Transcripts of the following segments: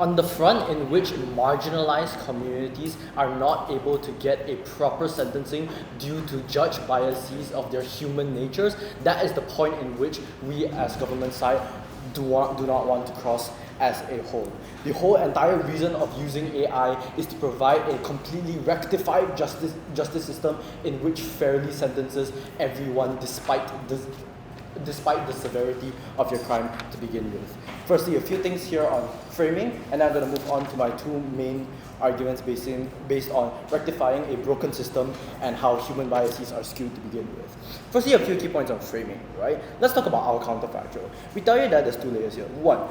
On the front, in which marginalized communities are not able to get a proper sentencing due to judge biases of their human natures, that is the point in which we as government side do not want to cross as a whole. The whole entire reason of using AI is to provide a completely rectified justice system in which fairly sentences everyone despite the severity of your crime to begin with. Firstly, a few things here on framing, and then I'm going to move on to my two main arguments based on rectifying a broken system and how human biases are skewed to begin with. Firstly, a few key points on framing, right? Let's talk about our counterfactual. We tell you that there's two layers here. One,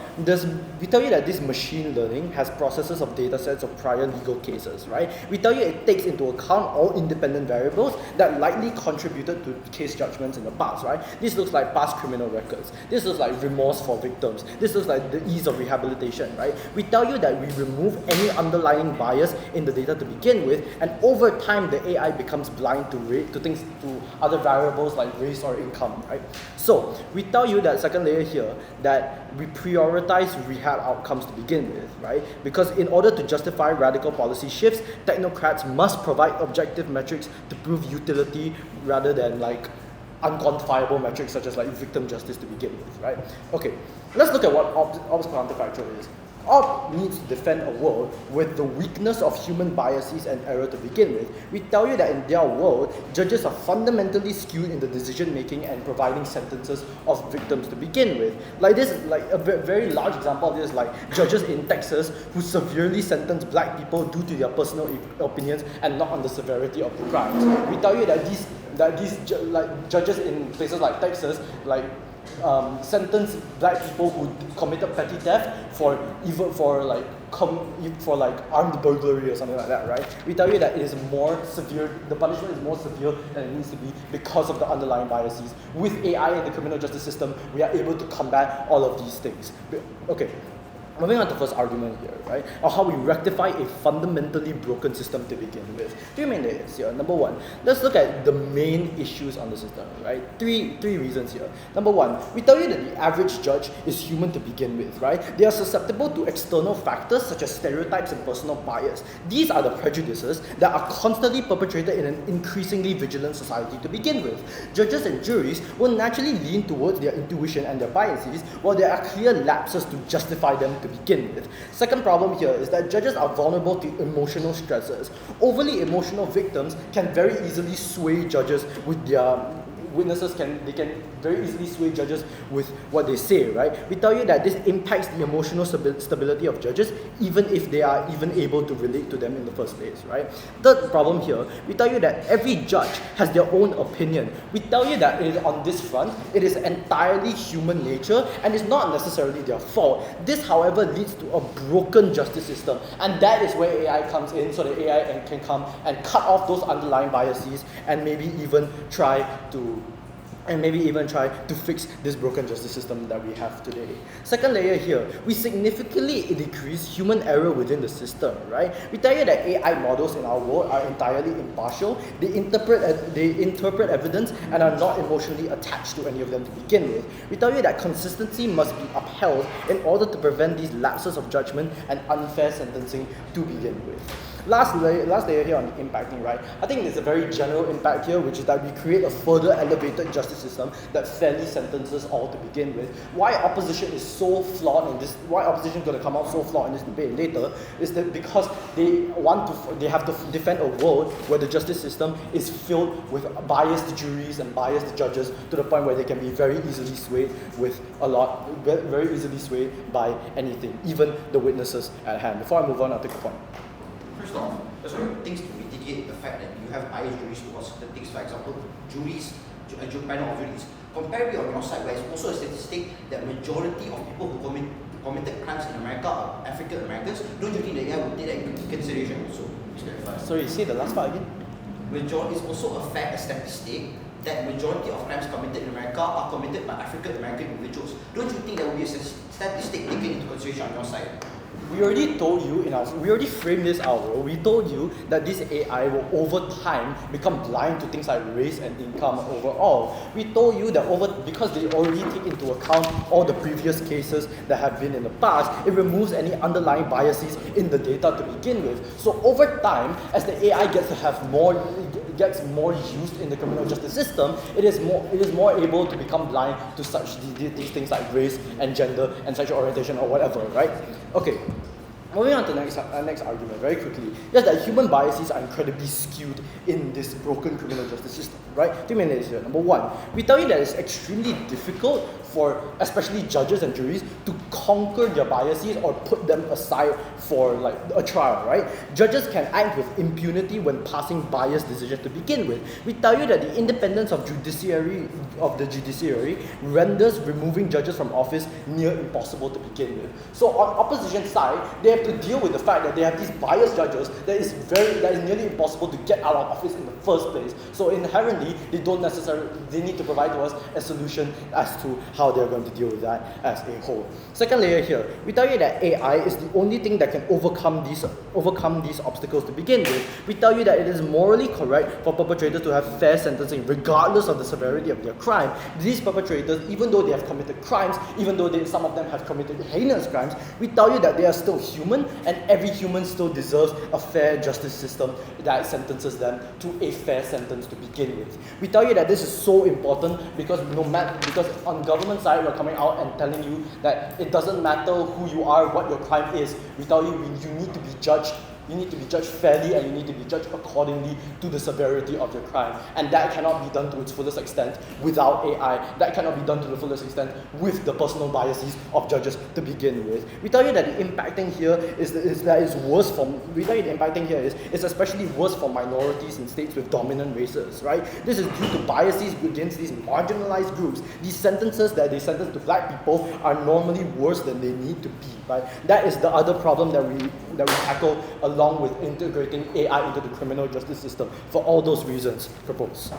we tell you that this machine learning has processes of data sets of prior legal cases, right? We tell you it takes into account all independent variables that likely contributed to case judgments in the past, right? This looks like past criminal records. This looks like remorse for victims. This looks like the ease of rehabilitation, right? We tell you that we remove any underlying bias in the data to begin with, and over time the AI becomes blind to other variables like race or income, right? So we tell you that second layer here that we prioritize rehab outcomes to begin with, right? Because in order to justify radical policy shifts, technocrats must provide objective metrics to prove utility rather than like unquantifiable metrics such as like victim justice to begin with, right? Okay, let's look at what Ops counterfactual is. Op needs to defend a world with the weakness of human biases and error to begin with. We tell you that in their world, judges are fundamentally skewed in the decision making and providing sentences of victims to begin with. Like this, like a very large example of this, like judges in Texas who severely sentence black people due to their personal opinions and not on the severity of the crimes. We tell you that these judges in places like Texas, like sentence black people who committed petty theft for armed burglary or something like that, right? We tell you that it is more severe, the punishment is more severe than it needs to be because of the underlying biases. With AI in the criminal justice system, we are able to combat all of these things. Okay. Moving on to the first argument here, right? Or how we rectify a fundamentally broken system to begin with. Three main layers here. Number one, let's look at the main issues on the system, right? Three reasons here. Number one, we tell you that the average judge is human to begin with, right? They are susceptible to external factors such as stereotypes and personal bias. These are the prejudices that are constantly perpetrated in an increasingly vigilant society to begin with. Judges and juries will naturally lean towards their intuition and their biases, while there are clear lapses to justify them to begin with. Second problem here is that judges are vulnerable to emotional stressors. Overly emotional victims can very easily sway judges with their witnesses can very easily sway judges with what they say, right? We tell you that this impacts the emotional stability of judges even if they are even able to relate to them in the first place, right? Third problem here, we tell you that every judge has their own opinion. We tell you that on this front, it is entirely human nature and it's not necessarily their fault. This, however, leads to a broken justice system, and that is where AI comes in, so that AI can come and cut off those underlying biases and maybe even try to fix this broken justice system that we have today. Second layer here, we significantly decrease human error within the system, right? We tell you that AI models in our world are entirely impartial. They interpret evidence and are not emotionally attached to any of them to begin with. We tell you that consistency must be upheld in order to prevent these lapses of judgment and unfair sentencing to begin with. Last layer here on the impacting, right? I think there's a very general impact here, which is that we create a further elevated justice system that fairly sentences all to begin with. Why opposition is so flawed in this, why opposition is going to come out so flawed in this debate later, is that because they have to defend a world where the justice system is filled with biased juries and biased judges to the point where they can be very easily swayed very easily swayed by anything, even the witnesses at hand. Before I move on, I'll take a point. First off, there's also things to mitigate the fact that you have biased juries towards certain things. For example, a panel of juries. Compare on your side, where it's also a statistic that majority of people who committed crimes in America are African Americans. Don't you think the AI would take that into consideration also? Sorry, say the last part again. It's also a fact, a statistic, that majority of crimes committed in America are committed by African American individuals. Don't you think there will be a statistic taken into consideration on your side? we already told you we already framed this out. We told you that this AI will over time become blind to things like race and income overall. We told you that because they already take into account all the previous cases that have been in the past, it removes any underlying biases in the data to begin with. So over time, as the AI gets more used in the criminal justice system, it is more able to become blind to such these things like race and gender and sexual orientation or whatever, right? Okay. Moving on to the next argument, very quickly, just that human biases are incredibly skewed in this broken criminal justice system, right? 3 minutes here. Number one, we tell you that it's extremely difficult for especially judges and juries to conquer their biases or put them aside for like a trial, right? Judges can act with impunity when passing biased decisions to begin with. We tell you that the independence of the judiciary renders removing judges from office near impossible to begin with. So on opposition side, they have to deal with the fact that they have these biased judges that is nearly impossible to get out of office in the first place. So inherently, they need to provide to us a solution as to how they're going to deal with that as a whole. Second layer here, we tell you that AI is the only thing that can overcome these obstacles to begin with. We tell you that it is morally correct for perpetrators to have fair sentencing regardless of the severity of their crime. These perpetrators, even though they have committed crimes, even though some of them have committed heinous crimes, we tell you that they are still human, and every human still deserves a fair justice system that sentences them to a fair sentence to begin with. We tell you that this is so important because on government side, we're coming out and telling you that it doesn't matter who you are, what your crime is. We tell you you need to be judged. You need to be judged fairly, and you need to be judged accordingly to the severity of your crime. And that cannot be done to its fullest extent without AI. That cannot be done to the fullest extent with the personal biases of judges to begin with. We tell you that the impacting here is especially worse for minorities in states with dominant races, right? This is due to biases against these marginalized groups. These sentences that they sentence to black people are normally worse than they need to be, right? That is the other problem that we tackle along with integrating AI into the criminal justice system for all those reasons proposed.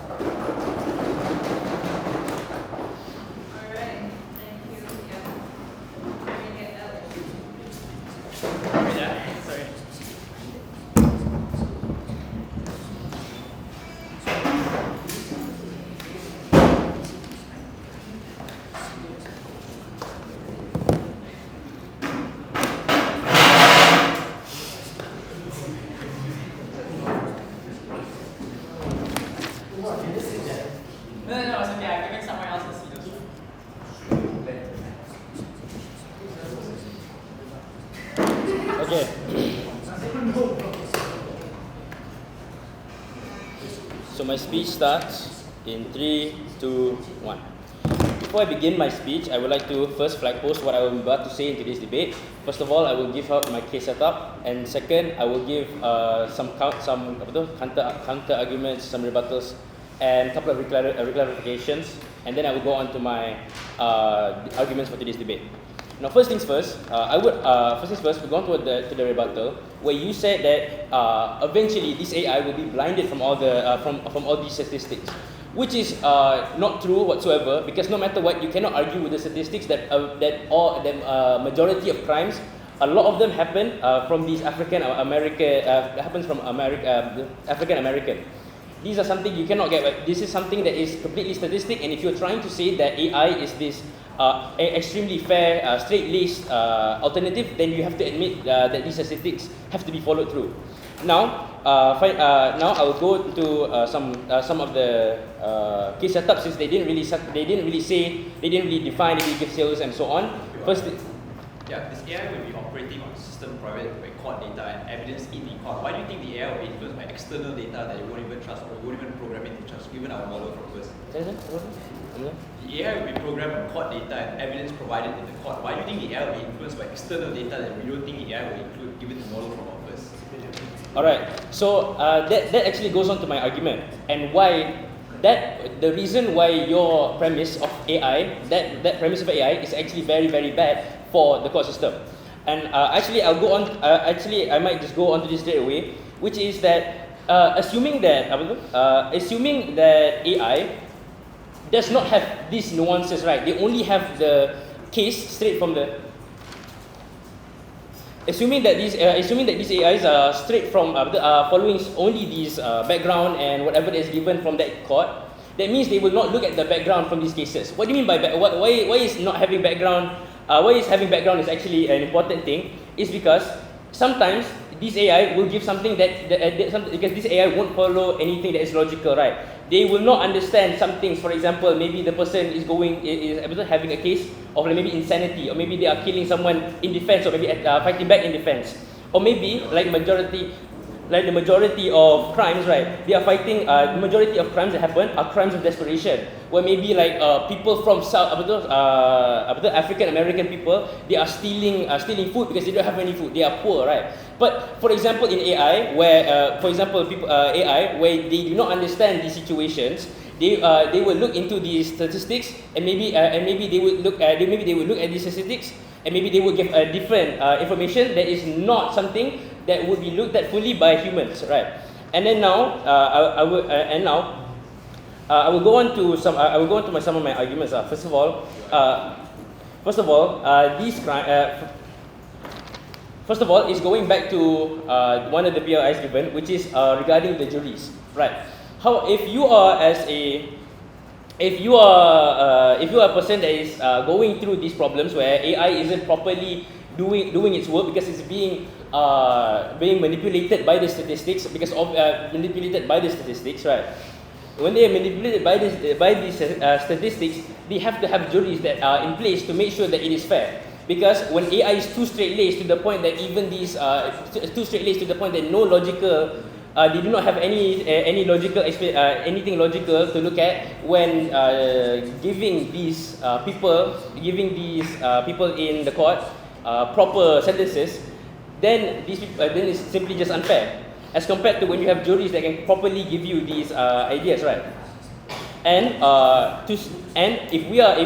Okay. So my speech starts in 3, 2, 1. Before I begin my speech, I would like to first flag post what I am about to say in today's debate. First of all, I will give out my case setup, and second, I will give some counter arguments, some rebuttals, and a couple of clarifications, and then I will go on to my arguments for today's debate. Now, first things first, we're going to the rebuttal, where you said that eventually this AI will be blinded from all these statistics, which is not true whatsoever, because no matter what, you cannot argue with the statistics that majority of crimes, a lot of them happen from these African American. These are something you cannot get. This is something that is completely statistic, and if you're trying to say that AI is this extremely fair, straight-laced alternative, then you have to admit that these statistics have to be followed through. Now, now I will go to some of the case setups, since they didn't really define, they didn't give sales and so on. First, this AI will be operating on system provided by court data and evidence in the court. Why do you think the AI will be influenced by external data that you won't even trust, or you won't even program it to trust, given our model from first? The AI will be programmed on court data and evidence provided in the court. Why do you think the AI will be influenced by external data that we don't think the AI will include, given the model from our first? Alright, so that actually goes on to my argument, and why the reason why your premise of AI, that premise of AI is actually very, very bad for the court system. And actually, I'll go on. I might just go on to this straight away, which is that assuming that AI does not have these nuances, right? They only have the case straight from the. assuming that these AIs are straight from following only these background and whatever that is given from that court, that means they will not look at the background from these cases. What do you mean by why is not having background? Why is having background is actually an important thing? Is because sometimes this AI will give something because this AI won't follow anything that is logical, right? They will not understand some things. For example, maybe the person is having a case of maybe insanity, or maybe they are killing someone in defense, or maybe fighting back in defense, or maybe like the majority of crimes, right? They are fighting. The majority of crimes that happen are crimes of desperation, where maybe like people from African American people, they are stealing food because they don't have any food. They are poor, right? But for example, in AI, where AI where they do not understand these situations, they will look into these statistics, and maybe they would look at these statistics, and maybe they would give a different information that is not something that would be looked at fully by humans, right? And then now, I will go on to some of my arguments. First of all, is going back to one of the PLIs given, which is regarding the juries, right? How if you are a person that is going through these problems where AI isn't properly doing its work because it's being manipulated by the statistics, right? When they are manipulated by these statistics, they have to have juries that are in place to make sure that it is fair. Because when AI is too straight-laced to the point that even these no logical, they do not have any logical anything logical to look at when giving these people in the court proper sentences, then it's simply just unfair, as compared to when you have juries that can properly give you these ideas, right? And if we are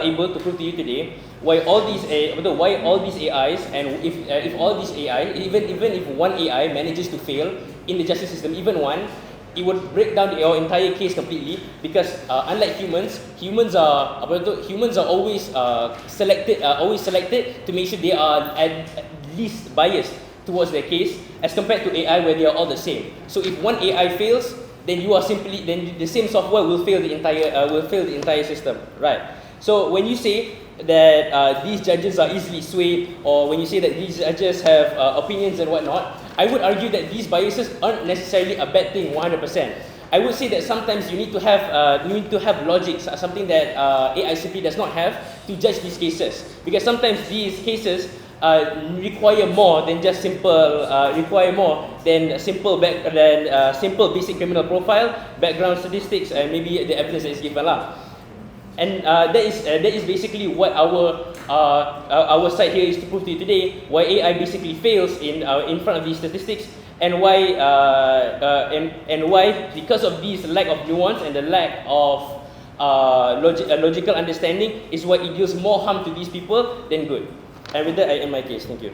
able to prove to you today why all these AIs, and if all these AI, even if one AI manages to fail in the justice system, even one, it would break down your entire case completely. Because unlike humans are always selected to make sure they are at least biased towards their case, as compared to AI where they are all the same. So if one AI fails, then the same software will fail the entire system, right? So when you say that these judges are easily swayed, or when you say that these judges have opinions and whatnot, I would argue that these biases aren't necessarily a bad thing 100%. I would say that sometimes you need to have logic, something that AI simply does not have, to judge these cases, because sometimes these cases require more than simple basic criminal profile, background statistics, and maybe the evidence that is given lah. And that is basically what our side here is to prove to you today, why AI basically fails in front of these statistics, and why because of this lack of nuance and the lack of logical understanding is why it deals more harm to these people than good. And with that, I end my case. Thank you.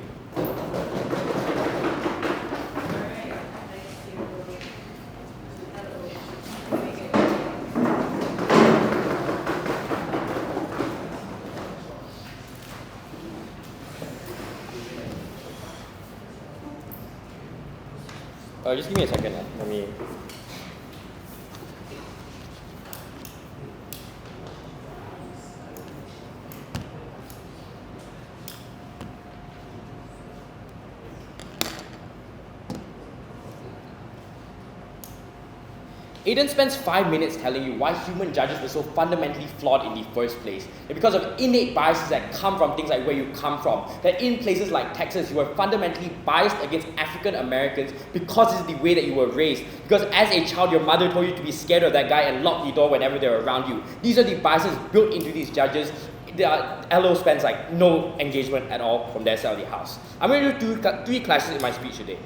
Just give me a second. Let me. Aiden spends 5 minutes telling you why human judges were so fundamentally flawed in the first place. And because of innate biases that come from things like where you come from. That in places like Texas, you were fundamentally biased against African Americans because it's the way that you were raised. Because as a child, your mother told you to be scared of that guy and lock the door whenever they're around you. These are the biases built into these judges. LO spends like no engagement at all from their side of the house. I'm going to do three classes in my speech today.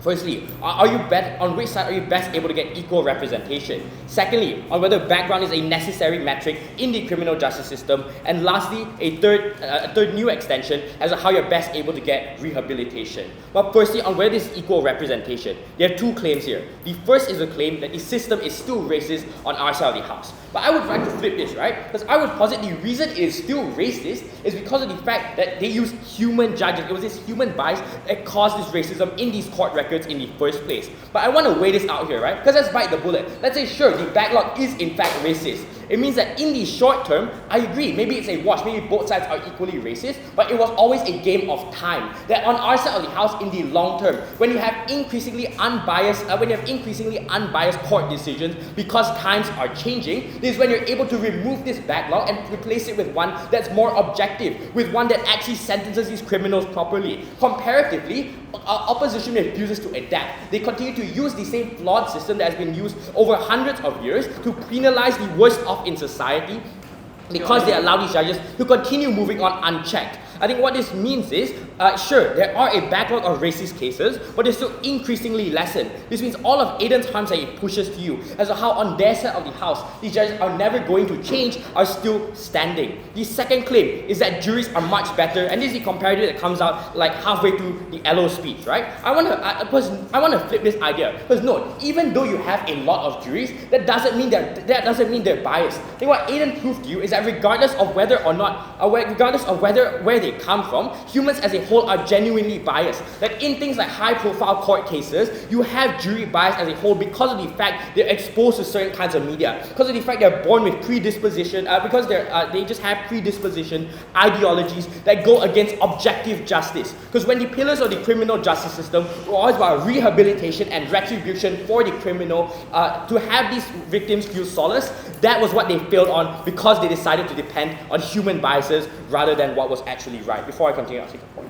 Firstly, on which side are you best able to get equal representation? Secondly, on whether background is a necessary metric in the criminal justice system. And lastly, a third new extension as to how you're best able to get rehabilitation. But firstly, on whether there's equal representation, there are two claims here. The first is a claim that the system is still racist on our side of the house. But I would like to flip this, right? Because I would posit the reason it is still racist is because of the fact that they use human judges. It was this human bias that caused this racism in these court records in the first place. But I want to weigh this out here, right? Because let's bite the bullet. Let's say, sure, the backlog is in fact racist. It means that in the short term, I agree, maybe it's a wash, maybe both sides are equally racist, but it was always a game of time. That on our side of the house, in the long term, when you have increasingly unbiased court decisions because times are changing, this is when you're able to remove this backlog and replace it with one that's more objective, with one that actually sentences these criminals properly. Comparatively, opposition refuses to adapt. They continue to use the same flawed system that has been used over hundreds of years to penalize the worst off in society because they allow these judges to continue moving on unchecked. I think what this means is, sure, there are a backlog of racist cases, but they're still increasingly lessened. This means all of Aidan's harms that it pushes to you, as to how on their side of the house, these judges are never going to change, are still standing. The second claim is that juries are much better, and this is the comparative that comes out like halfway through the LO speech, right? I want to flip this idea, because note, even though you have a lot of juries, that doesn't mean they're biased. I think what Aidan proved to you is that regardless of where they come from, humans as a whole are genuinely biased. Like in things like high-profile court cases, you have jury bias as a whole because of the fact they're exposed to certain kinds of media, because of the fact they're born with predisposition, because they just have predisposition ideologies that go against objective justice. Because when the pillars of the criminal justice system were always about rehabilitation and retribution for the criminal, to have these victims feel solace, that was what they failed on because they decided to depend on human biases rather than what was actually right. Before I continue, I'll take a point.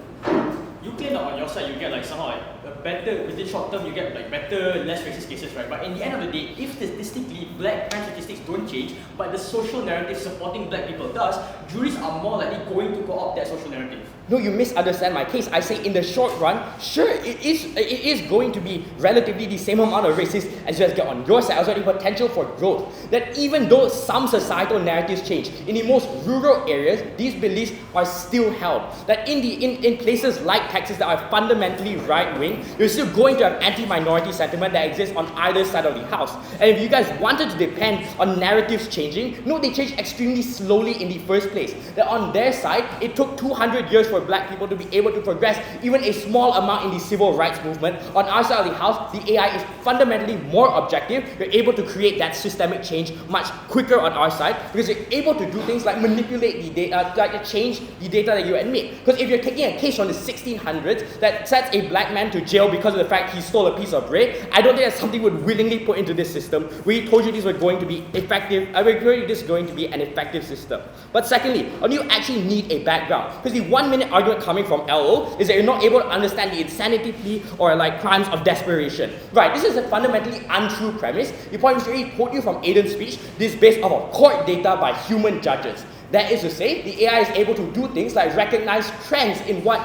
You claim that on your side you get like somehow like a better, within short term you get like better, less racist cases, right? But in the end of the day, if statistically black crime statistics don't change, but the social narrative supporting black people does, juries are more likely going to co-opt that social narrative. No, you misunderstand my case. I say in the short run, sure, it is going to be relatively the same amount of racists as you guys get on your side, also the potential for growth. That even though some societal narratives change, in the most rural areas, these beliefs are still held. That in places like Texas that are fundamentally right-wing, you're still going to have anti-minority sentiment that exists on either side of the house. And if you guys wanted to depend on narratives changing, no, they change extremely slowly in the first place. That on their side, it took 200 years for black people to be able to progress even a small amount in the civil rights movement. On our side of the house, the AI is fundamentally more objective. You're able to create that systemic change much quicker on our side because you're able to do things like manipulate the data, like change the data that you admit. Because if you're taking a case from the 1600s that sets a black man to jail because of the fact he stole a piece of bread, I don't think that's something we would willingly put into this system. We told you these were going to be effective. We told you this is going to be an effective system. But secondly, you actually need a background. Because the 1 minute argument coming from LO is that you're not able to understand the insanity plea or like crimes of desperation. Right, this is a fundamentally untrue premise. The point is already quote you from Aidan's speech, this is based off of court data by human judges. That is to say, the AI is able to do things like recognize trends in what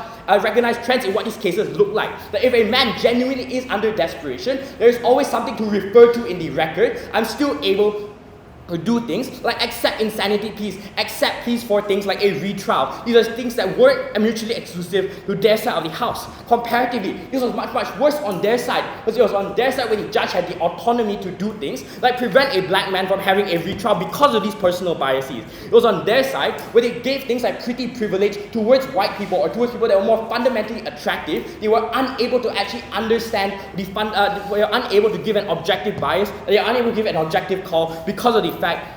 these cases look like. That if a man genuinely is under desperation, there is always something to refer to in the record. I'm still able to do things like accept insanity pleas, accept pleas for things like a retrial. These are things that weren't mutually exclusive to their side of the house. Comparatively, this was much, much worse on their side because it was on their side where the judge had the autonomy to do things like prevent a black man from having a retrial because of these personal biases. It was on their side where they gave things like pretty privilege towards white people or towards people that were more fundamentally attractive. They were unable to actually understand they were unable to give an objective bias, they were unable to give an objective call because of the fact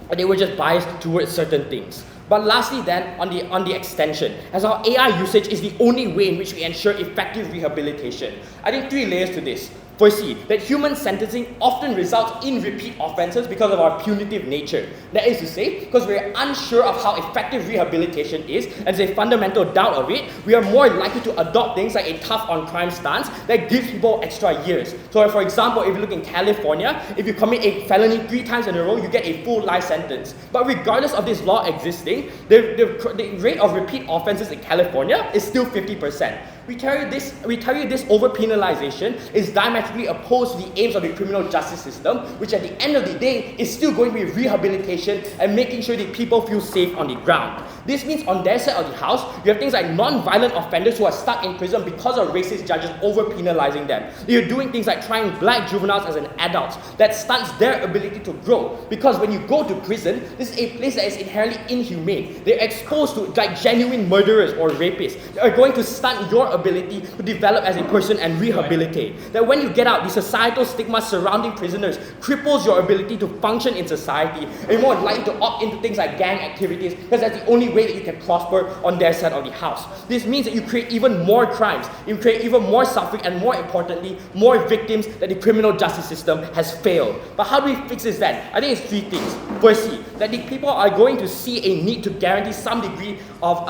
that they were just biased towards certain things. But lastly then, on the extension, as our AI usage is the only way in which we ensure effective rehabilitation. I think 3 layers to this. Firstly, that human sentencing often results in repeat offences because of our punitive nature. That is to say, because we're unsure of how effective rehabilitation is, and there's a fundamental doubt of it, we are more likely to adopt things like a tough on crime stance that gives people extra years. So for example, if you look in California, if you commit a felony 3 times in a row, you get a full life sentence. But regardless of this law existing, the rate of repeat offences in California is still 50%. We tell you this over-penalization is diametrically opposed to the aims of the criminal justice system, which at the end of the day is still going to be rehabilitation and making sure that people feel safe on the ground. This means on their side of the house, you have things like non-violent offenders who are stuck in prison because of racist judges over-penalizing them. You're doing things like trying black juveniles as an adult. That stunts their ability to grow. Because when you go to prison, this is a place that is inherently inhumane. They're exposed to like genuine murderers or rapists. They are going to stunt your ability to develop as a person and rehabilitate. That when you get out, the societal stigma surrounding prisoners cripples your ability to function in society. And you're more likely to opt into things like gang activities because that's the only way that you can prosper on their side of the house. This means that you create even more crimes, you create even more suffering, and more importantly, more victims that the criminal justice system has failed. But how do we fix this then? I think it's three things. Firstly, that the people are going to see a need to guarantee some degree of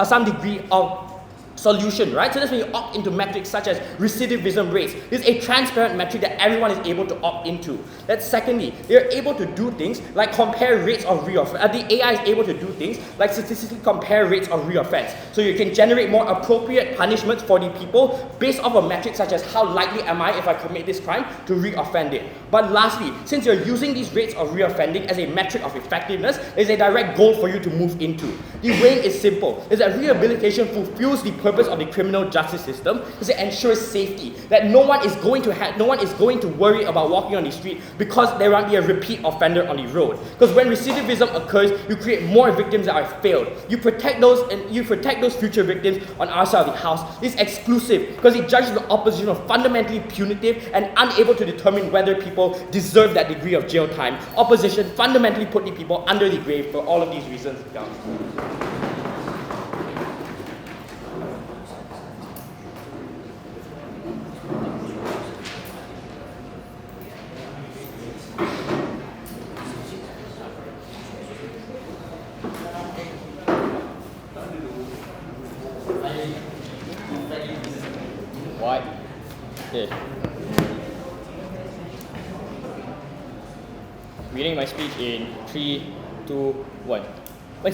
solution, right? So that's when you opt into metrics such as recidivism rates. This is a transparent metric that everyone is able to opt into. That's secondly, they're able to do things like compare rates of reoffense. The AI is able to do things like statistically compare rates of reoffense. So you can generate more appropriate punishments for the people based off a metric such as how likely am I if I commit this crime to reoffend it. But lastly, since you're using these rates of reoffending as a metric of effectiveness, there's a direct goal for you to move into. The way is simple, is that rehabilitation fulfills the purpose of the criminal justice system is to ensure safety, that no one is going to worry about walking on the street because there won't be a repeat offender on the road. Because when recidivism occurs, you create more victims that are failed. You protect those future victims on our side of the house. This is exclusive because it judges the opposition of fundamentally punitive and unable to determine whether people deserve that degree of jail time. Opposition fundamentally put the people under the grave for all of these reasons. Why? Okay. Reading my speech in 3, 2, 1. When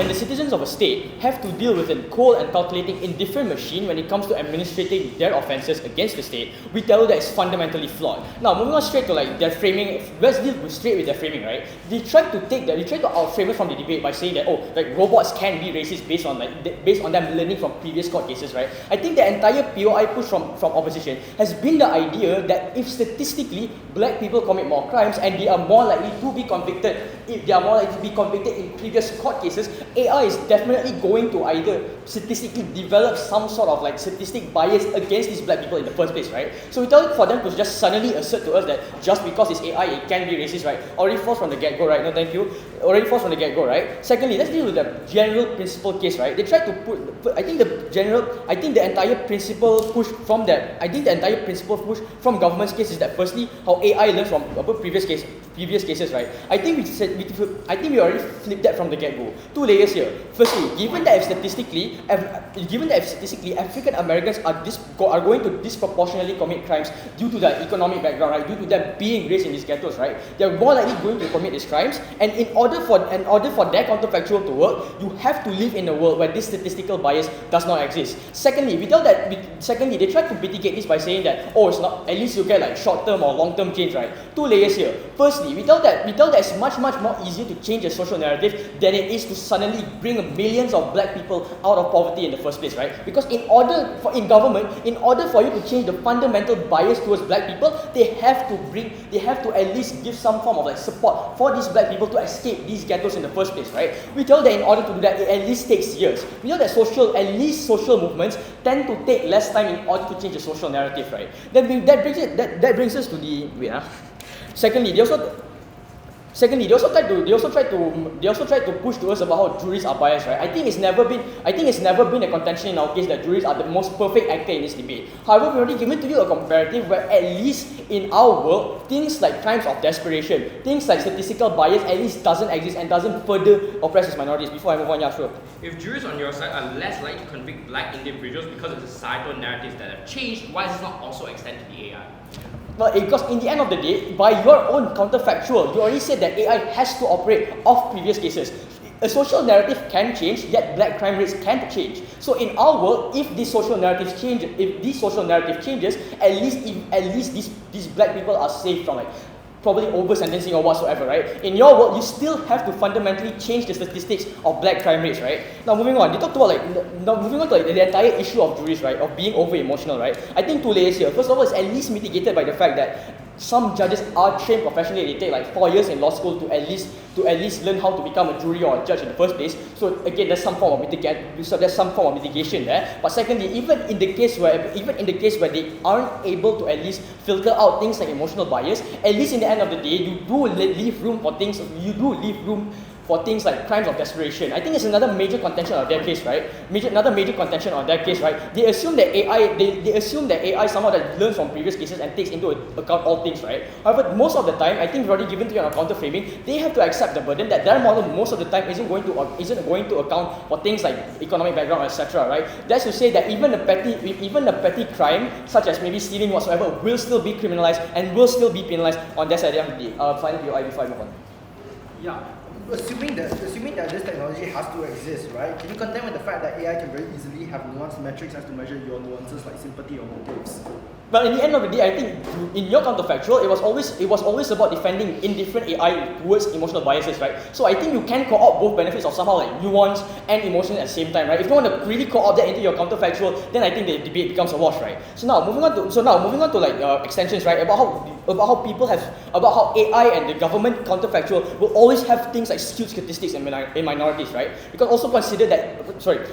the citizens of a state have to deal with a cold and calculating indifferent machine when it comes to administrating their offences against the state, we tell you that it's fundamentally flawed. Now, moving on straight to like their framing, let's deal straight with their framing, right? They tried to outframe it from the debate by saying that robots can be racist based on them learning from previous court cases, right? I think the entire POI push from opposition has been the idea that if statistically black people commit more crimes and they are more likely to be convicted, in previous court cases, AI is definitely going to either statistically develop some sort of like statistic bias against these black people in the first place, right? So we tell it for them to just suddenly assert to us that just because it's AI, it can be racist, right? Already false from the get-go, right? No, thank you. Already false from the get-go, right? Secondly, let's deal with the general principle case, right? They tried to I think the entire principle push from government's case is that firstly, how AI learns from previous cases, right? I think we already flipped that from the get-go. Two layers here. Firstly, given that if statistically African Americans are going to disproportionately commit crimes due to their economic background, right? Due to them being raised in these ghettos, right? They're more likely going to commit these crimes, and in order for their counterfactual to work, you have to live in a world where this statistical bias does not exist. Secondly, they tried to mitigate this by saying that it's not, at least you get like short-term or long-term change, right? Two layers here. Firstly, we tell that it's much more easier to change a social narrative than it is to suddenly bring millions of black people out of poverty in the first place, right? Because in order for you to change the fundamental bias towards black people, they have to at least give some form of like support for these black people to escape these ghettos in the first place, right? We tell that in order to do that, it at least takes years. We know that social movements tend to take less time in order to change the social narrative, right? That brings us to the Secondly, they also tried to push to us about how juries are biased, right? I think it's never been a contention in our case that juries are the most perfect actor in this debate. However, we've already given to you a comparative where at least in our world, things like crimes of desperation, things like statistical bias at least doesn't exist and doesn't further oppress these minorities. Before I move on, yeah, sure. If juries on your side are less likely to convict black individuals because of the societal narratives that have changed, why does this not also extend to the AI? Well, because in the end of the day, by your own counterfactual, you already said that AI has to operate off previous cases. a social narrative can change, yet black crime rates can't change. So in our world, if these social narratives change, if this social narrative changes, at least these black people are safe from like probably over sentencing or whatsoever, right? In your world, you still have to fundamentally change the statistics of black crime rates, right? Now moving on, they talked about moving on to like the entire issue of juries, right? Of being over emotional, right? I think two layers here. First of all, it's at least mitigated by the fact that some judges are trained professionally. They take like 4 years in law school to at least learn how to become a jury or a judge in the first place. So again, there's some form of mitigation there. But secondly, even in the case where they aren't able to at least filter out things like emotional bias, at least in the end of the day, you do leave room for things. For things like crimes of desperation. I think it's another major contention of their case, right? Another major contention of their case, right? They assume that AI somehow that learns from previous cases and takes into account all things, right? However, most of the time, I think we've already given to you on counter framing, they have to accept the burden that their model most of the time isn't going to account for things like economic background, etc. Right? That's to say that even a petty crime, such as maybe stealing whatsoever, will still be criminalized and will still be penalized on their side of the day. Finally, UI before I move on. Yeah. Assuming that this technology has to exist, right? Can you contend with the fact that AI can very easily have nuanced metrics as to measure your nuances like sympathy or motives? But in the end of the day, I think in your counterfactual, it was always about defending indifferent AI towards emotional biases, right? So I think you can co-opt both benefits of somehow like nuance and emotion at the same time, right? If you want to really co-opt that into your counterfactual, then I think the debate becomes a wash, right? So now moving on to like extensions, right? About how AI and the government counterfactual will always have things like skewed statistics in minorities, right? We can also consider that.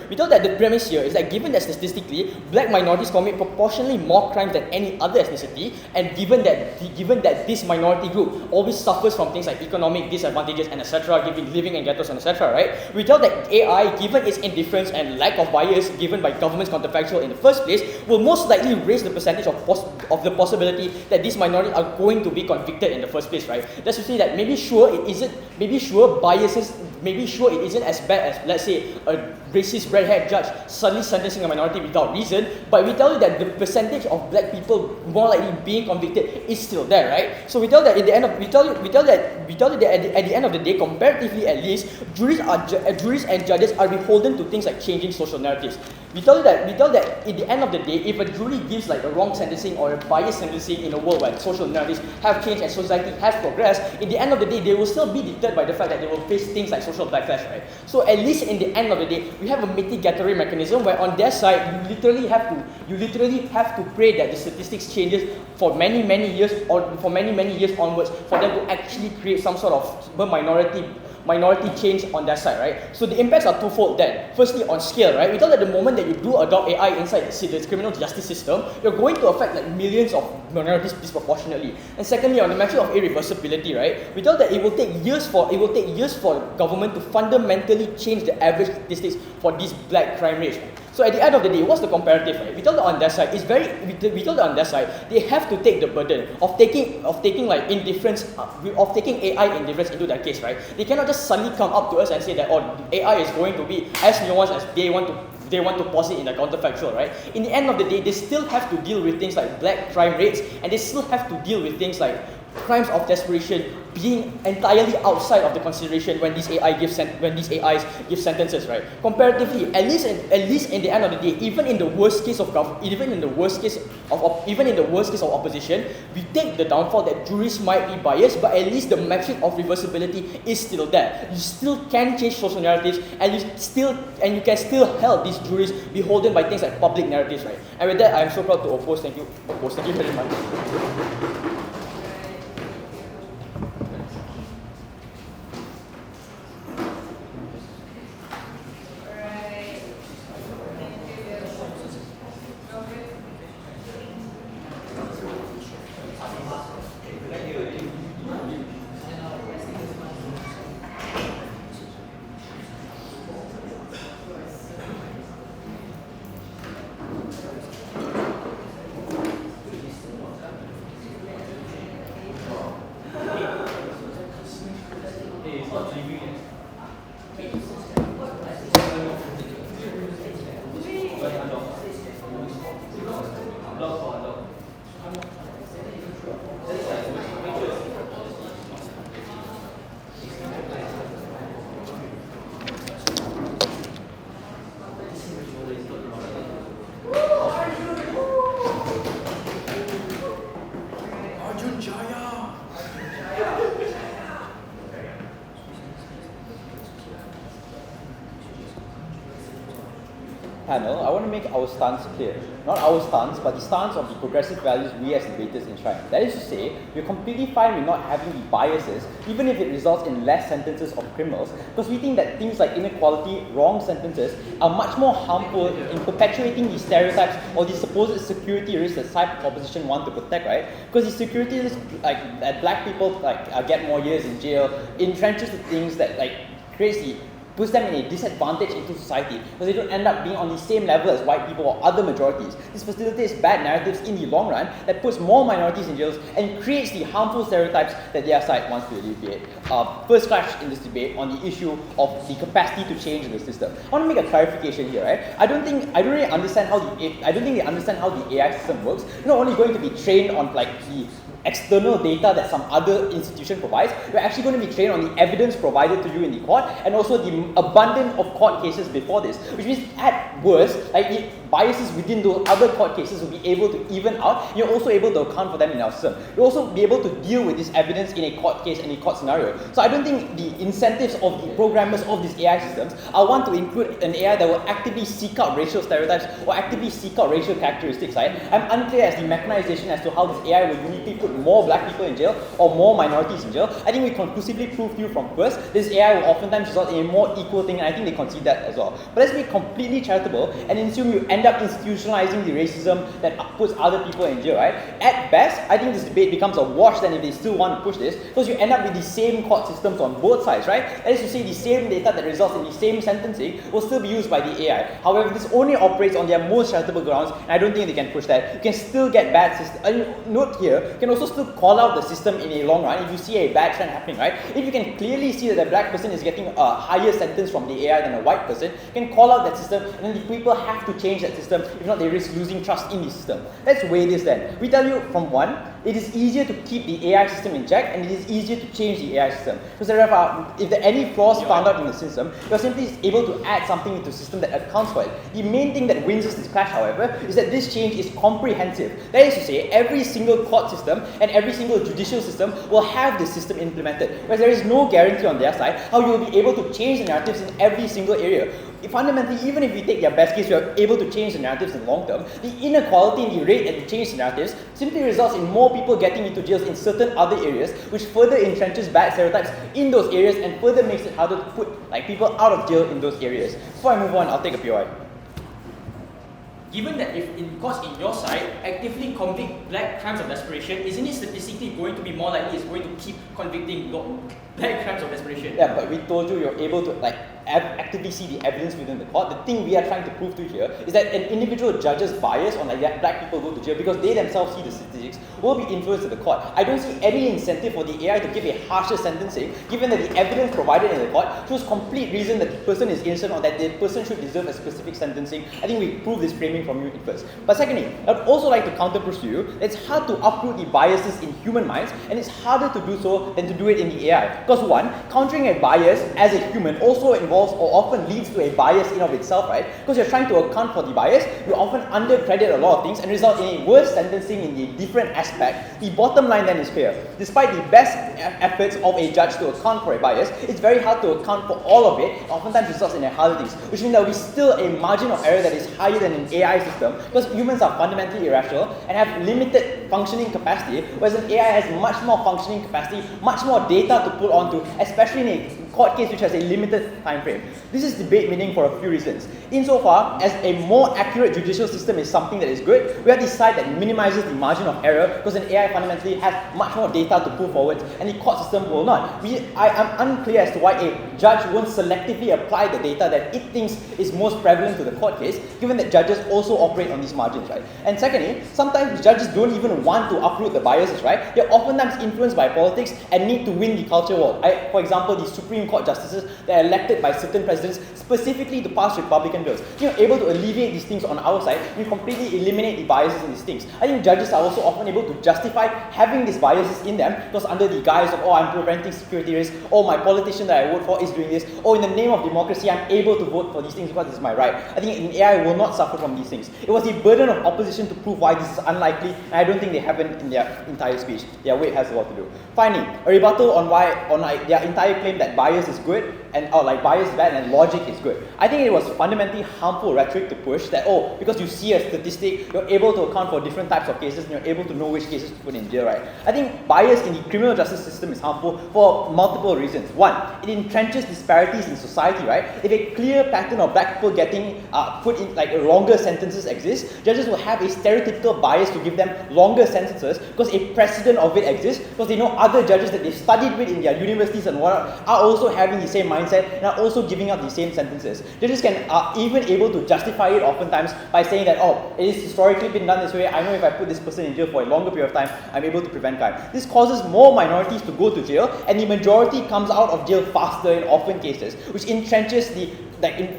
We know that the premise here is that given that statistically, black minorities commit proportionally more crimes than any other ethnicity, and given that this minority group always suffers from things like economic disadvantages and etc., living in ghettos and etc., right? We tell that AI, given its indifference and lack of bias given by government's counterfactual in the first place, will most likely raise the percentage of the possibility that these minorities are going to be convicted in the first place, right? That's to say that maybe it isn't as bad as, let's say, a racist red-haired judge suddenly sentencing a minority without reason, but we tell you that the percentage of black people more likely being convicted is still there, right? So we tell that at the end of the day, comparatively at least, juries and judges are beholden to things like changing social narratives. We tell that at the end of the day, if a jury gives like a wrong sentencing or a biased sentencing in a world where social narratives have changed and society has progressed, in the end of the day, they will still be deterred by the fact that they will face things like social backlash, right? So at least in the end of the day, we have a mitigatory mechanism where on their side, you literally have to pray that the statistics changes for many years onwards for them to actually create some sort of minority change on their side, right? So the impacts are twofold then. Firstly, on scale, right? We thought that the moment that you do adopt AI inside the criminal justice system, you're going to affect like millions of minorities disproportionately. And secondly, on the matter of irreversibility, right? We thought that it will take years for government to fundamentally change the average statistics for these black crime rates. So at the end of the day, what's the comparative, right? We told that on their side, they have to take the burden of taking like indifference, of taking AI indifference into their case, right? They cannot just suddenly come up to us and say that AI is going to be as nuanced as they want to posit in the counterfactual, right? In the end of the day, they still have to deal with things like black crime rates, and they still have to deal with things like crimes of desperation being entirely outside of the consideration when these AIs give sentences, right? Comparatively, at least in the end of the day, even in the worst case of opposition, we take the downfall that juries might be biased, but at least the metric of reversibility is still there. You still can change social narratives, and you can still hold these juries beholden by things like public narratives, right? And with that, I am so proud to oppose. Thank you very much. panel, I want to make our stance clear. Not our stance, but the stance of the progressive values we as debaters enshrine. That is to say, we're completely fine with not having the biases, even if it results in less sentences of criminals, because we think that things like inequality, wrong sentences, are much more harmful in perpetuating the stereotypes or the supposed security risks that side opposition want to protect, right? Because the security risks, like that black people get more years in jail, entrenches the things that creates the puts them in a disadvantage into society because they don't end up being on the same level as white people or other majorities. This facilitates bad narratives in the long run that puts more minorities in jails and creates the harmful stereotypes that their side wants to alleviate. First clash in this debate on the issue of the capacity to change the system. I want to make a clarification here, right? I don't think they understand how the AI system works. You're not only going to be trained on the external data that some other institution provides, you're actually going to be trained on the evidence provided to you in the court and also the abundance of court cases before this, which means at worst, the biases within those other court cases will be able to even out. You're also able to account for them in our system. You'll also be able to deal with this evidence in a court case and a court scenario. So I don't think the incentives of the programmers of these AI systems are one to include an AI that will actively seek out racial stereotypes or actively seek out racial characteristics, right? I'm unclear as the mechanization as to how this AI will uniquely put more black people in jail or more minorities in jail. I think we conclusively proved to you from first, this AI will oftentimes result in a more equal thing, and I think they concede that as well. But let's be completely charitable and assume you end up institutionalizing the racism that puts other people in jail, right? At best, I think this debate becomes a wash then if they still want to push this, because you end up with the same court systems on both sides, right? That is to say, the same data that results in the same sentencing will still be used by the AI. However, this only operates on their most charitable grounds, and I don't think they can push that. You can still get bad system. Note here, you can also still call out the system in a long run if you see a bad trend happening, right? If you can clearly see that a black person is getting a higher sentence from the AI than a white person, you can call out that system, and then the people have to change that system. If not, they risk losing trust in the system. Let's weigh this then. We tell you from one, it is easier to keep the AI system in check, and it is easier to change the AI system. Because if there are any flaws found out in the system, you're simply able to add something into the system that accounts for it. The main thing that wins us this clash, however, is that this change is comprehensive. That is to say, every single court system and every single judicial system will have this system implemented. Whereas there is no guarantee on their side how you will be able to change the narratives in every single area. Fundamentally, even if we take their best case, we are able to change the narratives in the long term. The inequality in the rate and the change the narratives simply results in more people getting into jails in certain other areas, which further entrenches bad stereotypes in those areas and further makes it harder to put people out of jail in those areas. Before I move on, I'll take a POI. Given that if in courts in your side actively convict black crimes of desperation, isn't it statistically going to be more likely it's going to keep convicting black crimes of desperation? Yeah, but we told you you're able to actively see the evidence within the court. The thing we are trying to prove to here is that an individual judge's bias on black people go to jail because they themselves see the statistics will be influenced in the court. I don't see any incentive for the AI to give a harsher sentencing, given that the evidence provided in the court shows complete reason that the person is innocent or that the person should deserve a specific sentencing. I think we proved this framing from you first. But secondly, I would also like to counterpush to you that it's hard to uproot the biases in human minds, and it's harder to do so than to do it in the AI. Because one, countering a bias as a human also involves or often leads to a bias in of itself, right? Because you're trying to account for the bias, you often undercredit a lot of things and result in a worse sentencing in a different aspect. The bottom line then is clear. Despite the best efforts of a judge to account for a bias, it's very hard to account for all of it, oftentimes results in a harder things, which means there will be still a margin of error that is higher than an AI system, because humans are fundamentally irrational and have limited functioning capacity, whereas an AI has much more functioning capacity, much more data to pull onto, especially in a court case which has a limited time frame. This is debate winning for a few reasons. Insofar as a more accurate judicial system is something that is good, we have this side that minimizes the margin of error because an AI fundamentally has much more data to pull forward and the court system will not. I am unclear as to why a judge won't selectively apply the data that it thinks is most prevalent to the court case, given that judges also operate on these margins, right? And secondly, sometimes judges don't even want to uproot the biases, right? They're oftentimes influenced by politics and need to win the culture war. For example, the Supreme Court justices that are elected by certain presidents specifically to pass Republican bills. You're able to alleviate these things on our side, you completely eliminate the biases in these things. I think judges are also often able to justify having these biases in them because under the guise of, I'm preventing security risks, my politician that I vote for is doing this, in the name of democracy, I'm able to vote for these things because it's my right. I think an AI will not suffer from these things. It was the burden of opposition to prove why this is unlikely, and I don't think they haven't in their entire speech. Their weight has a lot to do. Finally, a rebuttal on their entire claim that bias bias is good and bias is bad and logic is good. I think it was fundamentally harmful rhetoric to push that, because you see a statistic, you're able to account for different types of cases and you're able to know which cases to put in jail, right? I think bias in the criminal justice system is harmful for multiple reasons. One, it entrenches disparities in society, right? If a clear pattern of black people getting put in longer sentences exists, judges will have a stereotypical bias to give them longer sentences because a precedent of it exists, because they know other judges that they've studied with in their universities and whatnot are also having the same mindset and are also giving out the same sentences. Judges are even able to justify it oftentimes by saying that, it is historically been done this way, I know if I put this person in jail for a longer period of time, I'm able to prevent crime. This causes more minorities to go to jail, and the majority comes out of jail faster in often cases, which entrenches the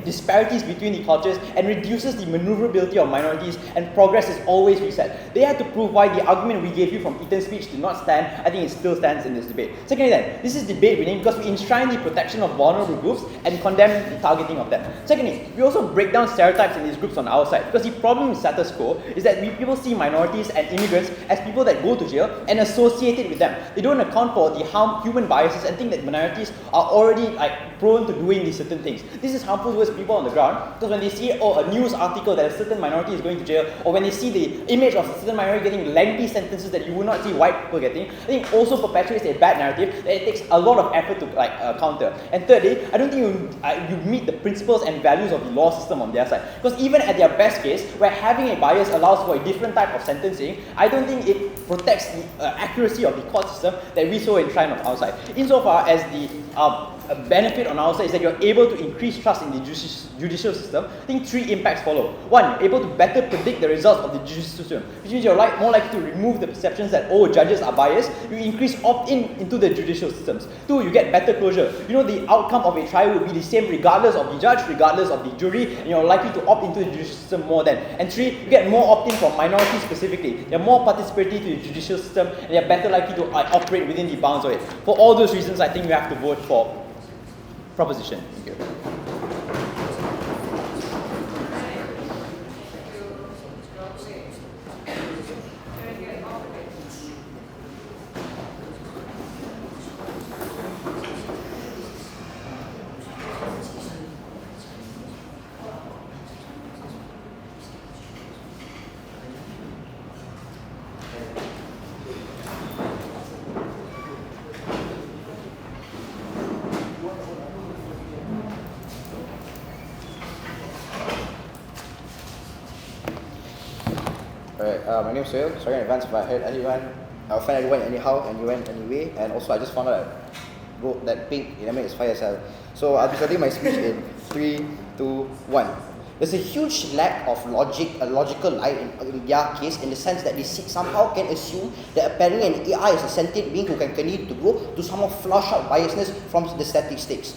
disparities between the cultures and reduces the maneuverability of minorities, and progress is always reset. They had to prove why the argument we gave you from Eaton's speech did not stand. I think it still stands in this debate. Secondly then, this is debate winning because we enshrine the protection of vulnerable groups and condemn the targeting of them. Secondly, we also break down stereotypes in these groups on our side, because the problem with status quo is that people see minorities and immigrants as people that go to jail and associate it with them. They don't account for the human biases and think that minorities are already prone to doing these certain things. This is harmful towards people on the ground, because when they see a news article that a certain minority is going to jail, or when they see the image of a certain minority getting lengthy sentences that you would not see white people getting, I think also perpetuates a bad narrative that it takes a lot of effort to counter. And thirdly, I don't think you meet the principles and values of the law system on their side, because even at their best case, where having a bias allows for a different type of sentencing, I don't think it protects the accuracy of the court system that we so enshrine on our side. Insofar as the benefit on our side is that you're able to increase trust in the judicial system, I think three impacts follow. One, you're able to better predict the results of the judicial system, which means you're more likely to remove the perceptions that, judges are biased. You increase opt-in into the judicial systems. Two, you get better closure. You know the outcome of a trial will be the same regardless of the judge, regardless of the jury, and you're likely to opt into the judicial system more then. And three, you get more opt-in from minorities specifically. They're more participatory to the judicial system, and they're better likely to operate within the bounds of it. For all those reasons, I think we have to vote for proposition. Thank you. Alright, my name is Sohail. Sorry in advance if I heard anyone, I offend anyone anyhow, anyone anyway, and also I just found out that pink element is fire cell. So I'll be starting my speech in 3, 2, 1. There's a huge lack of a logical lie in their case, in the sense that they somehow can assume that apparently an AI is a sentient being who can continue to grow, to somehow flush out biasness from the statistics.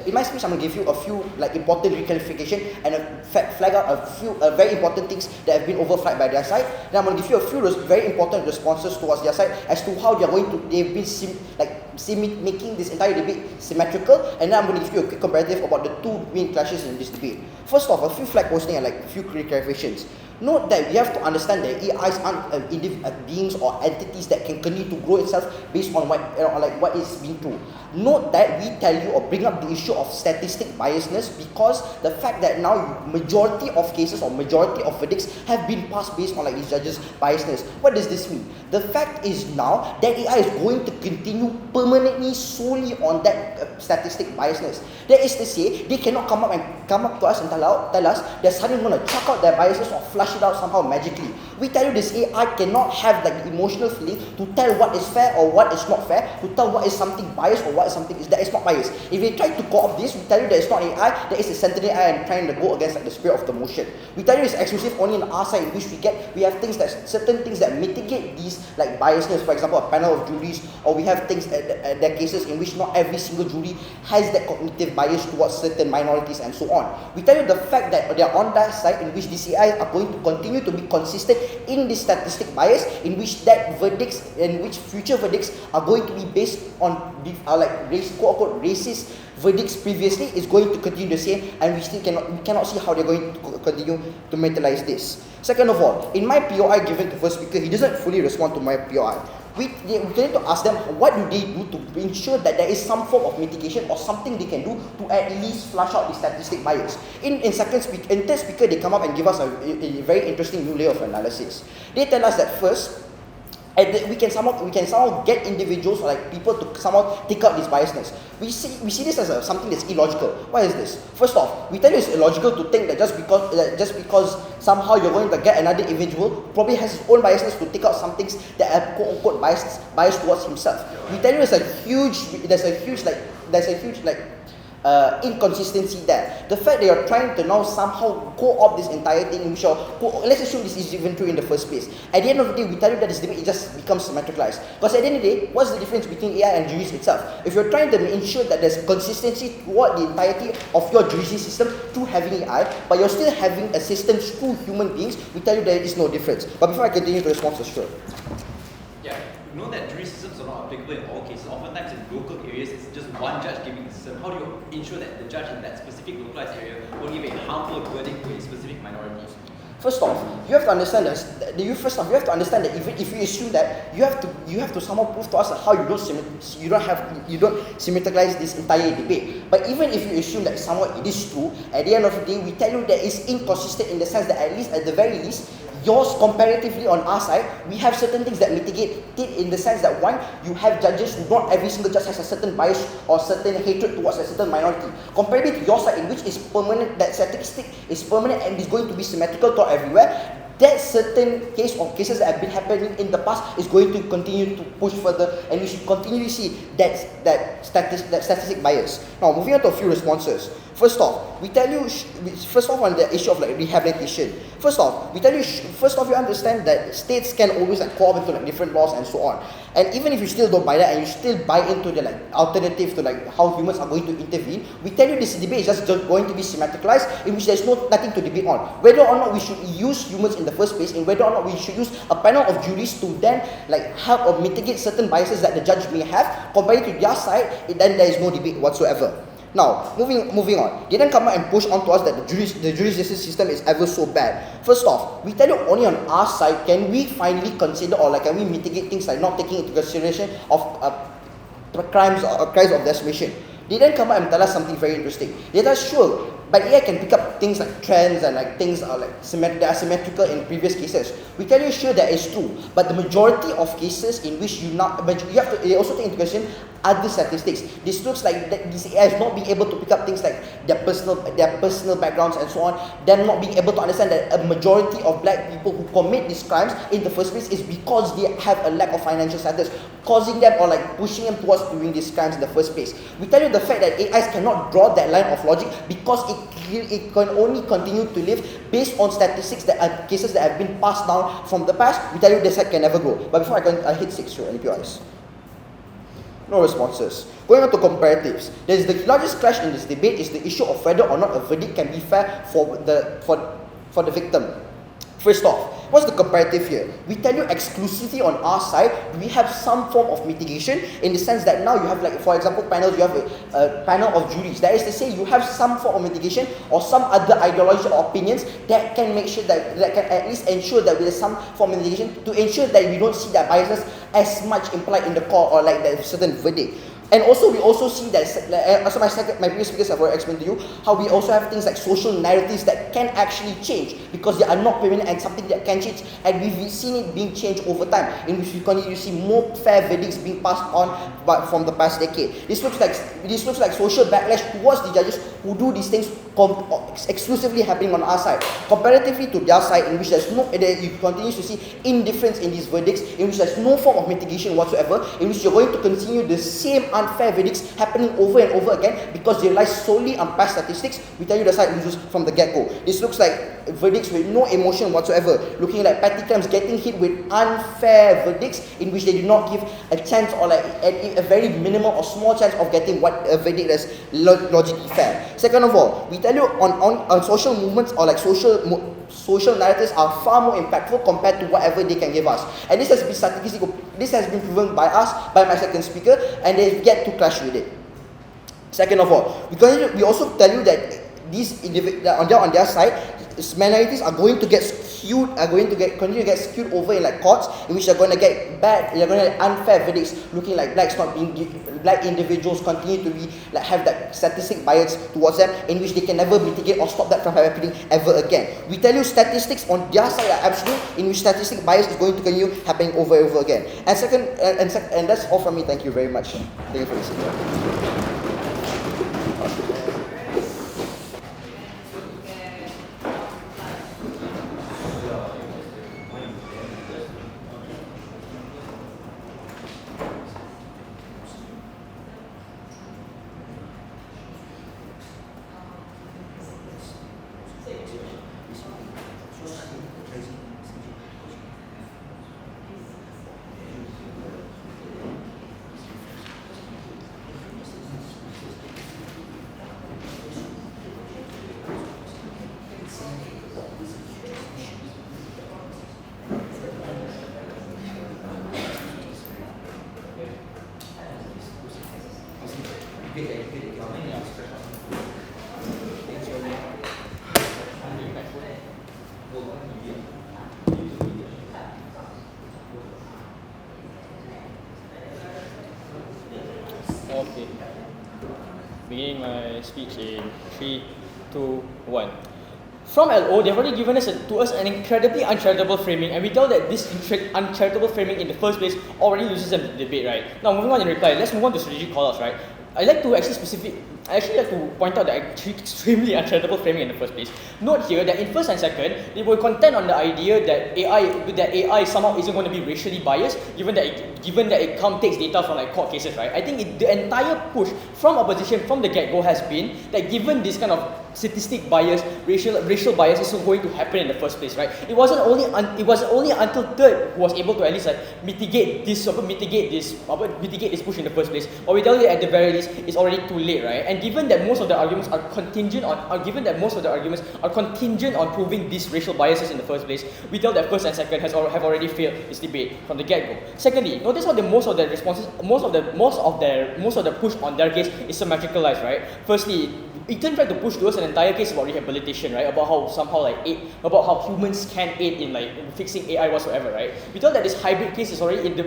In my speech, I'm going to give you a few important reclarification and flag out a few very important things that have been overflagged by their side. Then I'm going to give you a few very important responses towards their side as to how they've been making this entire debate symmetrical. And then I'm going to give you a quick comparative about the two main clashes in this debate. First off, a few flag posting and a few clarifications. Note that we have to understand that AIs aren't beings or entities that can continue to grow itself based on what is being true. Note that we tell you or bring up the issue of statistic biasness because the fact that now majority of cases or majority of verdicts have been passed based on these judges' biasness. What does this mean? The fact is now that AI is going to continue permanently solely on that statistic biasness. That is to say, they cannot come up to us and tell us they're suddenly going to chuck out their biases or flush it out somehow magically. We tell you this AI cannot have the emotional feeling to tell what is fair or what is not fair, to tell what is something biased or what is something that is not biased. If they try to co-opt this, we tell you that it's not AI, that is a sentient AI and trying to go against the spirit of the motion. We tell you it's exclusive only on our side, in which we have certain things that mitigate these biasness. For example, a panel of juries, or we have things there are cases in which not every single jury has that cognitive bias towards certain minorities and so on. We tell you the fact that they are on that side in which these AI are going to continue to be consistent in this statistic bias, in which future verdicts are going to be based on quote-unquote racist verdicts previously is going to continue the same, and we cannot see how they're going to continue to materialize this. Second of all, in my POI given to first speaker, he doesn't fully respond to my POI. we need to ask them what do they do to ensure that there is some form of mitigation or something they can do to at least flush out the statistic bias. In third speaker, they come up and give us a very interesting new layer of analysis. They tell us that first, we can somehow get individuals or like people to somehow take out this biasness. We see this as something that's illogical. Why is this? First off, we tell you it's illogical to think that just because somehow you're going to get another individual probably has his own biasness to take out some things that are quote unquote biased towards himself. We tell you there's a huge inconsistency there. The fact that you're trying to now somehow co-opt this entire thing, let's assume this is even true in the first place. At the end of the day, we tell you that this debate just becomes symmetricalized. Because at the end of the day, what's the difference between AI and juries itself? If you're trying to ensure that there's consistency toward the entirety of your jury system through having AI, but you're still having a system through human beings, we tell you there is no difference. But before I continue to respond to sure. Yeah, you know that jury systems are not applicable in all cases. Oftentimes in local areas, it's just one judge giving the system. How do you ensure that the judge in that specific localized area will give a harmful verdict to a specific minority? First off, you have to understand that even if you assume that you have to somehow prove to us how you don't symmetricalize this entire debate. But even if you assume that somehow it is true, at the end of the day, we tell you that it's inconsistent in the sense that at the very least, yours comparatively on our side, we have certain things that mitigate it in the sense that one, you have judges, not every single judge has a certain bias or certain hatred towards a certain minority. Compared to your side, in which is permanent, that statistic is permanent and is going to be symmetrical to everywhere. That certain cases that have been happening in the past is going to continue to push further, and we should continue to see that statistic bias. Now, moving on to a few responses. First off, on the issue of rehabilitation. First off, you understand that states can always co-opt into different laws and so on. And even if you still don't buy that and you still buy into the alternative to how humans are going to intervene, we tell you this debate is just going to be symmetricalized, in which there's nothing to debate on. Whether or not we should use humans in the first place, and whether or not we should use a panel of juries to then help or mitigate certain biases that the judge may have, compared to their side, then there is no debate whatsoever. Now, moving on. They then come out and push on to us that the jury justice system is ever so bad. First off, we tell you only on our side can we finally consider or can we mitigate things like not taking into consideration of crimes of decimation. They then come out and tell us something very interesting. They tell us, sure, but AI can pick up things like trends and things that are symmetrical in previous cases. We tell you, sure, that is true, but the majority of cases in which you have to also take into consideration other statistics. This looks like this AI is not being able to pick up things like their personal backgrounds and so on. Them not being able to understand that a majority of black people who commit these crimes in the first place is because they have a lack of financial status, causing them or pushing them towards doing these crimes in the first place. We tell you the fact that AIs cannot draw that line of logic because it can only continue to live based on statistics that are cases that have been passed down from the past. We tell you this side can never grow. But before I hit 6 through NPIs. No responses. Going on to comparatives. The largest clash in this debate is the issue of whether or not a verdict can be fair for the victim. First off, what's the comparative here? We tell you exclusively on our side, we have some form of mitigation in the sense that now you have for example panels, you have a panel of juries. That is to say you have some form of mitigation or some other ideology or opinions that can make sure that can at least ensure that there is some form of mitigation to ensure that we don't see that biases as much implied in the court or that certain verdict. And also, we also see that, also my previous speakers have already explained to you, how we also have things like social narratives that can actually change because they are not permanent and something that can change. And we've seen it being changed over time, in which we continue to see more fair verdicts being passed on from the past decade. This looks like social backlash towards the judges who do these things exclusively happening on our side, comparatively to their side, in which you continue to see indifference in these verdicts, in which there's no form of mitigation whatsoever, in which you're going to continue the same unfair verdicts happening over and over again because they rely solely on past statistics. We tell you the side loses from the get-go. This looks like verdicts with no emotion whatsoever, looking like petty crimes getting hit with unfair verdicts in which they do not give a chance or a very minimal or small chance of getting what a verdict that's logically fair. Second of all, we tell you on social movements or social narratives are far more impactful compared to whatever they can give us. And this has been proven by my second speaker, and they get to clash with it. Second of all, we also tell you that these on their side, minorities are going to get skewed, continue to get skewed over in like courts, in which they're going to get unfair verdicts, looking like black individuals continue to be like have that statistic bias towards them, in which they can never mitigate or stop that from happening ever again. We tell you statistics on their side are absolute, in which statistic bias is going to continue happening over and over again. And second, and that's all from me. Thank you very much. Thank you for listening. Okay. Beginning my speech in 3, 2, 1. From LO, they've already given to us an incredibly uncharitable framing, and we tell that this uncharitable framing in the first place already loses them the debate, right? Now, moving on in reply, let's move on to strategic callouts, right? I like to point out that extremely uncharitable framing in the first place. Note here that in first and second, they will contend on the idea that AI somehow isn't going to be racially biased, given that it takes data from like court cases, right? I think the entire push from opposition from the get-go has been that given this kind of statistic bias, racial bias isn't going to happen in the first place, right? It wasn't only until third who was able to at least like mitigate this push in the first place. Or we tell you at the very least, it's already too late, right? And given that most of the arguments are contingent on proving these racial biases in the first place, we tell that first and second have already failed this debate from the get-go. Secondly, notice how most of the push on their case is symmetricalized, right? Firstly, Ethan tried to push to us an entire case about rehabilitation, right? About how humans can aid in like fixing AI whatsoever, right? We thought that this hybrid case is already in the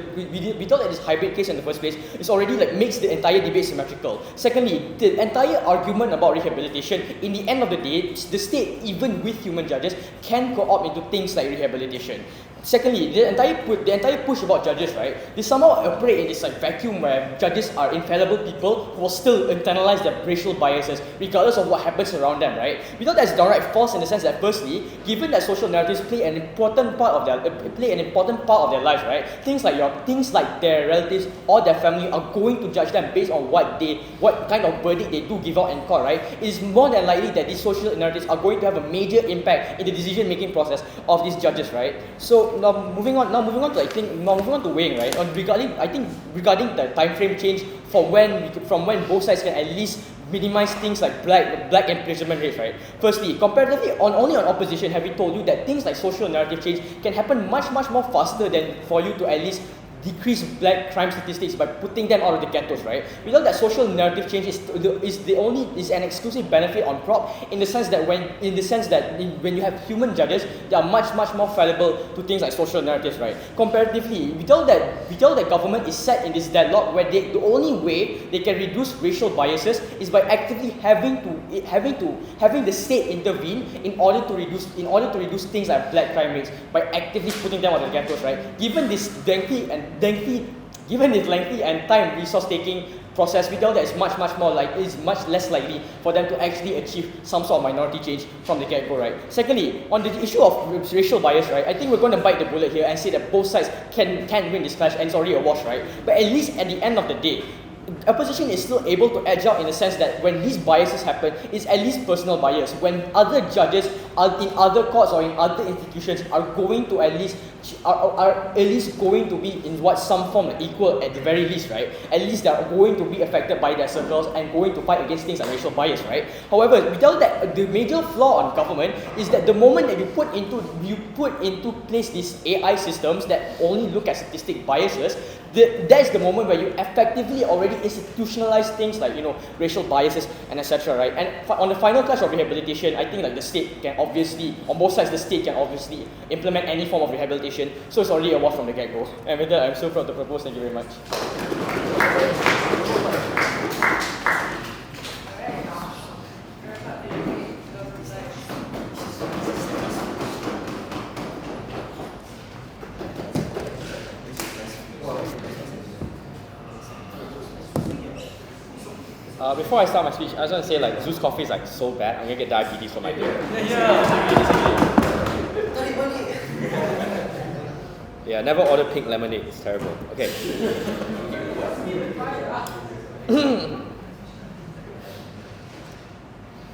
first place is already like makes the entire debate symmetrical. Secondly, the entire argument about rehabilitation, in the end of the day, the state, even with human judges, can co-opt into things like rehabilitation. Secondly, the entire push about judges, right? They somehow operate in this like vacuum where judges are infallible people who will still internalize their racial biases regardless of what happens around them, right? We thought that's downright false in the sense that firstly, given that social narratives play an important part of their lives, right? Things like their relatives or their family are going to judge them based on what kind of verdict they do give out in court, right? It is more than likely that these social narratives are going to have a major impact in the decision-making process of these judges, right? So now moving on to weighing, right? Regarding the time frame change from when both sides can at least minimize things like black imprisonment rates, right? Firstly, comparatively only on opposition have we told you that things like social narrative change can happen much more faster than for you to at least decrease black crime statistics by putting them out of the ghettos, right? We know that social narrative change is an exclusive benefit on prop in the sense that when you have human judges, they are much more fallible to things like social narratives, right? Comparatively, we tell that government is set in this deadlock where the only way they can reduce racial biases is by actively having the state intervene in order to reduce things like black crime rates by actively putting them out of the ghettos, right? Given this lengthy and time resource taking process, we know that it's much less likely for them to actually achieve some sort of minority change from the get-go, right? Secondly, on the issue of racial bias, right, I think we're going to bite the bullet here and say that both sides can win this clash and it's already a wash, right? But at least at the end of the day, opposition is still able to edge out in the sense that when these biases happen, it's at least personal bias. When other judges are in other courts or in other institutions are going to at least going to be in some form equal at the very least, right? At least they are going to be affected by their circles and going to fight against things like racial bias, right? However, we tell that the major flaw on government is that the moment that you put into place these AI systems that only look at statistic biases, that is the moment where you effectively already institutionalize things like racial biases and etc., right? And on the final clash of rehabilitation, I think like the state can obviously, on both sides, the state can obviously implement any form of rehabilitation. So it's already a wash from the get-go. And with that, I'm so proud to propose. Thank you very much. Before I start my speech, I just want to say like Zeus coffee is like so bad. I'm gonna get diabetes from my beer. Yeah, never order pink lemonade. It's terrible. Okay.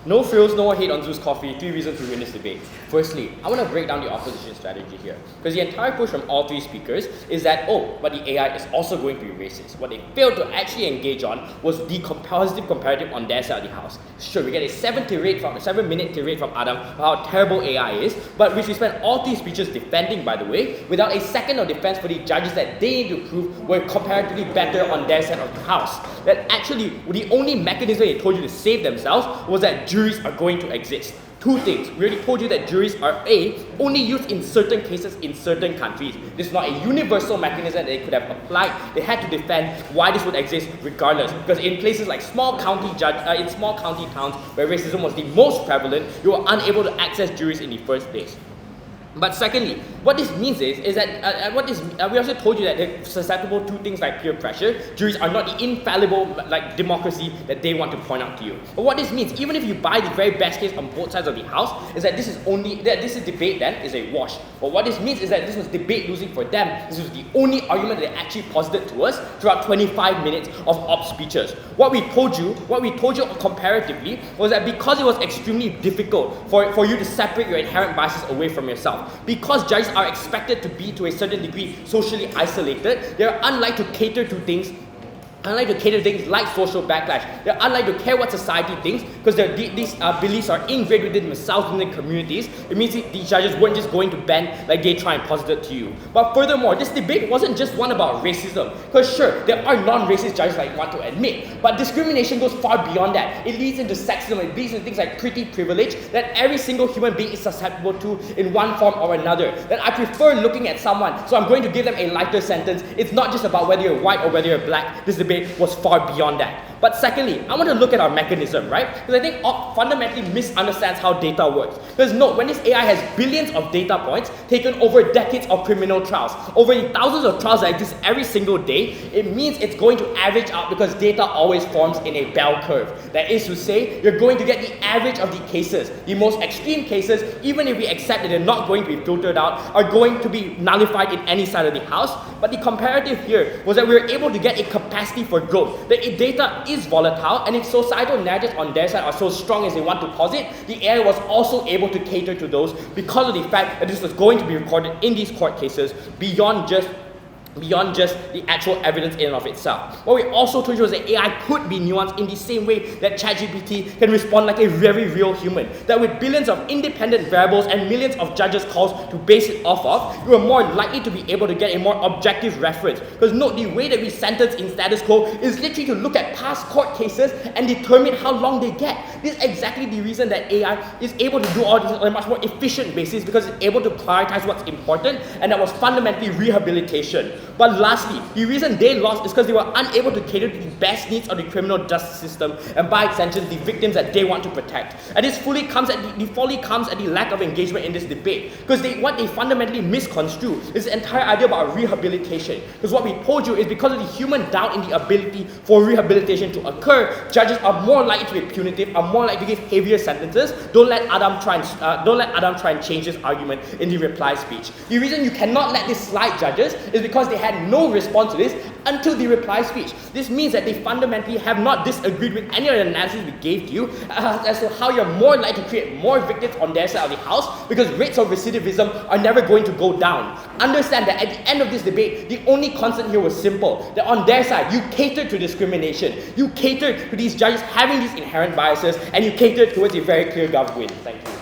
No frills, no hate on Zeus Coffee. 3 reasons to win this debate. Firstly, I want to break down the opposition strategy here. Because the entire push from all 3 speakers is that, but the AI is also going to be racist. What they failed to actually engage on was the positive comparative on their side of the house. Sure, we get a 7-minute tirade from Adam about how terrible AI is, but which we spent all 3 speeches defending, by the way, without a second of defense for the judges that they need to prove were comparatively better on their side of the house. That actually, the only mechanism they told you to save themselves was that juries are going to exist. 2 things. We already told you that juries are only used in certain cases in certain countries. This is not a universal mechanism that they could have applied. They had to defend why this would exist regardless. Because in places like small county towns where racism was the most prevalent, you were unable to access juries in the first place. But secondly, what this means is that we also told you that they're susceptible to things like peer pressure. Juries are not the infallible democracy that they want to point out to you. But what this means, even if you buy the very best case on both sides of the house, is that this is debate then is a wash. But what this means is that this was debate losing for them. This was the only argument that they actually posited to us throughout 25 minutes of op speeches. What we told you comparatively was that because it was extremely difficult for you to separate your inherent biases away from yourself, because judges are expected to be to a certain degree socially isolated, they're unlike to cater to things like social backlash. They're unlike to care what society thinks because these beliefs are ingrained within the South Indian communities. It means these judges weren't just going to bend like they try and posit it to you. But furthermore, this debate wasn't just one about racism. Because sure, there are non-racist judges like want to admit, but discrimination goes far beyond that. It leads into sexism, it leads into things like pretty privilege that every single human being is susceptible to in one form or another. That I prefer looking at someone, so I'm going to give them a lighter sentence. It's not just about whether you're white or whether you're black. This debate was far beyond that. But secondly, I want to look at our mechanism, right? Because I think Op fundamentally misunderstands how data works. Because note, when this AI has billions of data points taken over decades of criminal trials, over the thousands of trials that exist every single day, it means it's going to average out because data always forms in a bell curve. That is to say, you're going to get the average of the cases. The most extreme cases, even if we accept that they're not going to be filtered out, are going to be nullified in any side of the house. But the comparative here was that we were able to get a capacity for growth. The data is volatile, and if societal narratives on their side are so strong as they want to posit, the AI was also able to cater to those because of the fact that this was going to be recorded in these court cases beyond just the actual evidence in and of itself. What we also told you was that AI could be nuanced in the same way that ChatGPT can respond like a very real human. That with billions of independent variables and millions of judges' calls to base it off of, you are more likely to be able to get a more objective reference. Because note, the way that we sentence in status quo is literally to look at past court cases and determine how long they get. This is exactly the reason that AI is able to do all this on a much more efficient basis, because it's able to prioritize what's important, and that was fundamentally rehabilitation. But lastly, the reason they lost is because they were unable to cater to the best needs of the criminal justice system, and by extension, the victims that they want to protect. And this fully comes at the lack of engagement in this debate, because what they fundamentally misconstrue is the entire idea about rehabilitation. Because what we told you is because of the human doubt in the ability for rehabilitation to occur, judges are more likely to be punitive, are more likely to give heavier sentences. Don't let Adam try and change this argument in the reply speech. The reason you cannot let this slide, judges, is because they had no response to this until the reply speech. This means that they fundamentally have not disagreed with any of the analysis we gave to you as to how you're more likely to create more victims on their side of the house, because rates of recidivism are never going to go down. Understand that at the end of this debate, the only constant here was simple, that on their side, you catered to discrimination, you catered to these judges having these inherent biases, and you catered towards a very clear gov win. Thank you.